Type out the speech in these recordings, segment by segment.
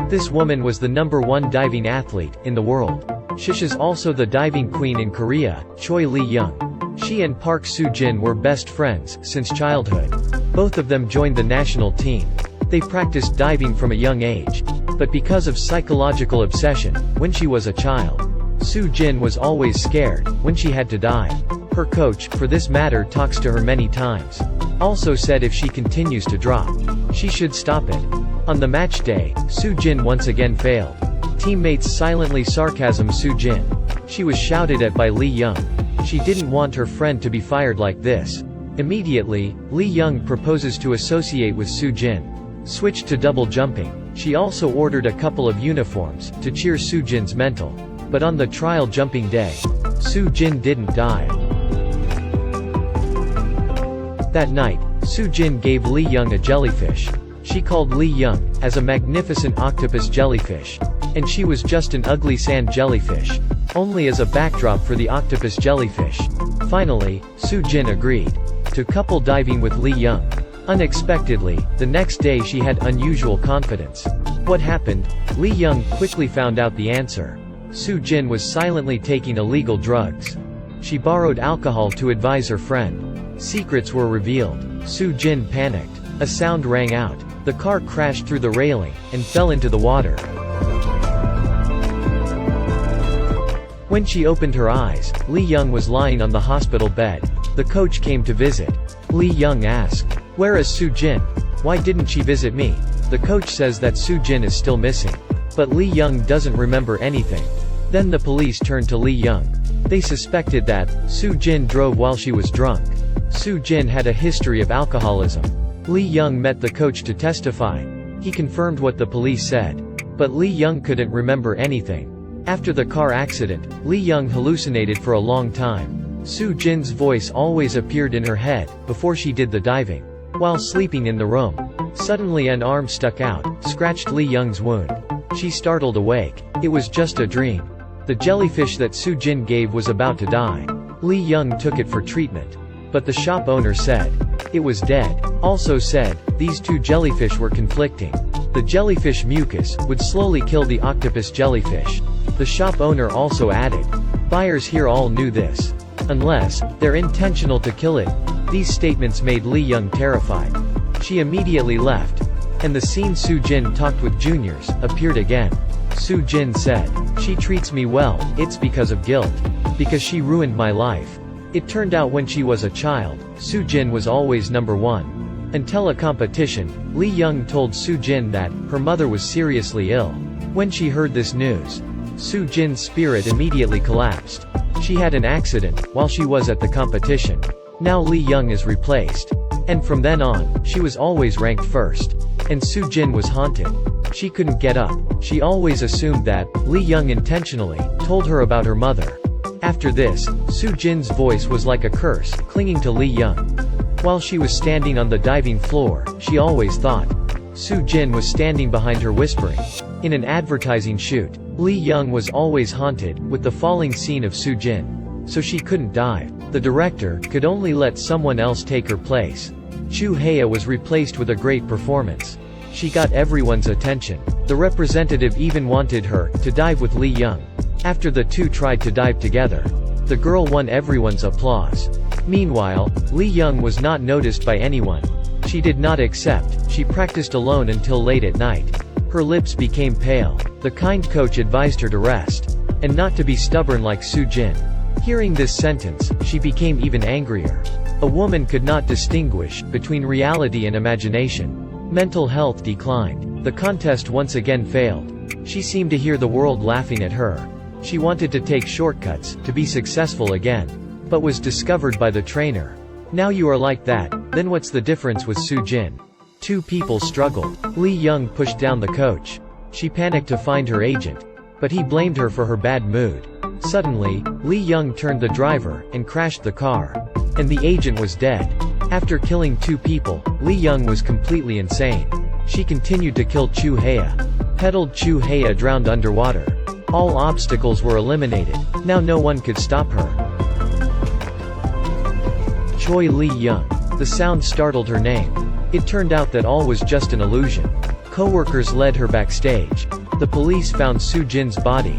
This woman was the #1 diving athlete in the world. She's also the diving queen in Korea, Choi Lee-young. She and Park Soo-jin were best friends since childhood. Both of them joined the national team. They practiced diving from a young age. But because of psychological obsession, when she was a child, Soo-jin was always scared when she had to dive. Her coach, for this matter, talks to her many times. Also said if she continues to drop, she should stop it. On the match day, Soo-jin once again failed. Teammates silently sarcasm Soo-jin. She was shouted at by Lee-young. She didn't want her friend to be fired like this. Immediately, Lee-young proposes to associate with Soo-jin. Switched to double jumping. She also ordered a couple of uniforms to cheer Soo-jin's mental. But on the trial jumping day, Soo-jin didn't dive. That night, Soo-jin gave Lee-young a jellyfish. She called Lee-young as a magnificent octopus jellyfish. And she was just an ugly sand jellyfish. Only as a backdrop for the octopus jellyfish. Finally, Soo-jin agreed to couple diving with Lee-young. Unexpectedly, the next day she had unusual confidence. What happened? Lee-young quickly found out the answer. Soo-jin was silently taking illegal drugs. She borrowed alcohol to advise her friend. Secrets were revealed. Soo-jin panicked. A sound rang out. The car crashed through the railing and fell into the water. When she opened her eyes, Lee-young was lying on the hospital bed. The coach came to visit. Lee-young asked, "Where is Soo-jin? Why didn't she visit me?" The coach says that Soo-jin is still missing. But Lee-young doesn't remember anything. Then the police turned to Lee-young. They suspected that Soo-jin drove while she was drunk. Soo-jin had a history of alcoholism. Lee-young met the coach to testify. He confirmed what the police said. But Lee-young couldn't remember anything. After the car accident, Lee-young hallucinated for a long time. Soo-jin's voice always appeared in her head before she did the diving. While sleeping in the room, suddenly an arm stuck out, scratched Lee-young's wound. She startled awake. It was just a dream. The jellyfish that Soo-jin gave was about to die. Lee-young took it for treatment. But the shop owner said it was dead. Also said, these two jellyfish were conflicting. The jellyfish mucus would slowly kill the octopus jellyfish. The shop owner also added, buyers here all knew this. Unless they're intentional to kill it. These statements made Lee-young terrified. She immediately left. And the scene Soo-jin talked with juniors appeared again. Soo-jin said, "She treats me well, it's because of guilt. Because she ruined my life." It turned out when she was a child, Soo-jin was always #1. Until a competition, Lee-young told Soo-jin that her mother was seriously ill. When she heard this news, Soo-jin's spirit immediately collapsed. She had an accident while she was at the competition. Now Lee-young is replaced. And from then on, she was always ranked first. And Soo-jin was haunted. She couldn't get up. She always assumed that Lee-young intentionally told her about her mother. After this, Soo-jin's voice was like a curse, clinging to Lee-young. While she was standing on the diving floor, she always thought Soo-jin was standing behind her whispering. In an advertising shoot, Lee-young was always haunted with the falling scene of Soo-jin. So she couldn't dive. The director could only let someone else take her place. Chu Haya was replaced with a great performance. She got everyone's attention. The representative even wanted her to dive with Lee-young. After the two tried to dive together, the girl won everyone's applause. Meanwhile, Lee-young was not noticed by anyone. She did not accept. She practiced alone until late at night. Her lips became pale. The kind coach advised her to rest. And not to be stubborn like Soo-jin. Hearing this sentence, she became even angrier. A woman could not distinguish between reality and imagination. Mental health declined. The contest once again failed. She seemed to hear the world laughing at her. She wanted to take shortcuts to be successful again. But was discovered by the trainer. Now you are like that, then what's the difference with Soo-jin? Two people struggled. Lee-young pushed down the coach. She panicked to find her agent. But he blamed her for her bad mood. Suddenly, Lee-young turned the driver and crashed the car. And the agent was dead. After killing two people, Lee-young was completely insane. She continued to kill Chu Haya. Peddled Chu Haya drowned underwater. All obstacles were eliminated. Now no one could stop her. Choi Lee-young. The sound startled her name. It turned out that all was just an illusion. Coworkers led her backstage. The police found Soo-jin's body.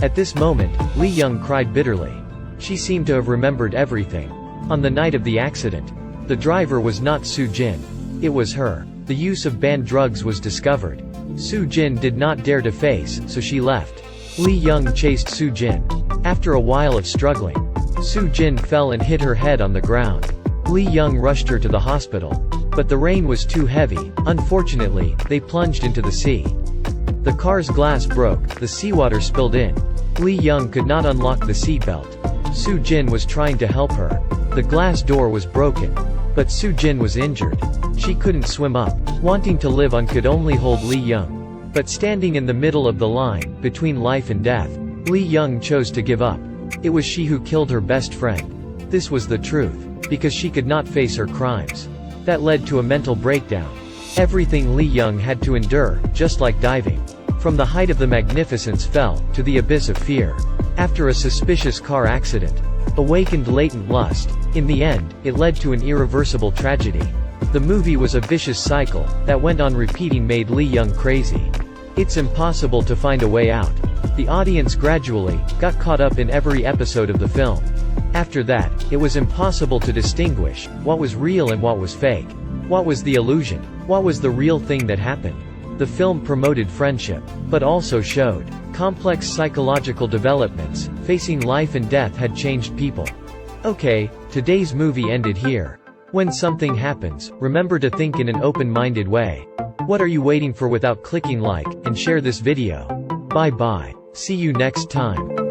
At this moment, Lee Young cried bitterly. She seemed to have remembered everything. On the night of the accident, the driver was not Soo-jin. It was her. The use of banned drugs was discovered. Soo-jin did not dare to face, so she left. Lee Young chased Soo-jin. After a while of struggling, Soo-jin fell and hit her head on the ground. Lee Young rushed her to the hospital. But the rain was too heavy. Unfortunately, they plunged into the sea. The car's glass broke, the seawater spilled in. Lee Young could not unlock the seatbelt. Soo-jin was trying to help her. The glass door was broken. But Soo-jin was injured. She couldn't swim up. Wanting to live on could only hold Lee Young. But standing in the middle of the line, between life and death, Lee Young chose to give up. It was she who killed her best friend. This was the truth. Because she could not face her crimes. That led to a mental breakdown. Everything Lee Young had to endure, just like diving. From the height of the magnificence fell, to the abyss of fear. After a suspicious car accident, awakened latent lust. In the end, it led to an irreversible tragedy. The movie was a vicious cycle, that went on repeating made Lee Young crazy. It's impossible to find a way out. The audience gradually, got caught up in every episode of the film. After that, it was impossible to distinguish, what was real and what was fake. What was the illusion? What was the real thing that happened? The film promoted friendship, but also showed complex psychological developments. Facing life and death had changed people. Okay, today's movie ended here. When something happens, remember to think in an open-minded way. What are you waiting for? Without clicking like, and share this video. Bye bye. See you next time.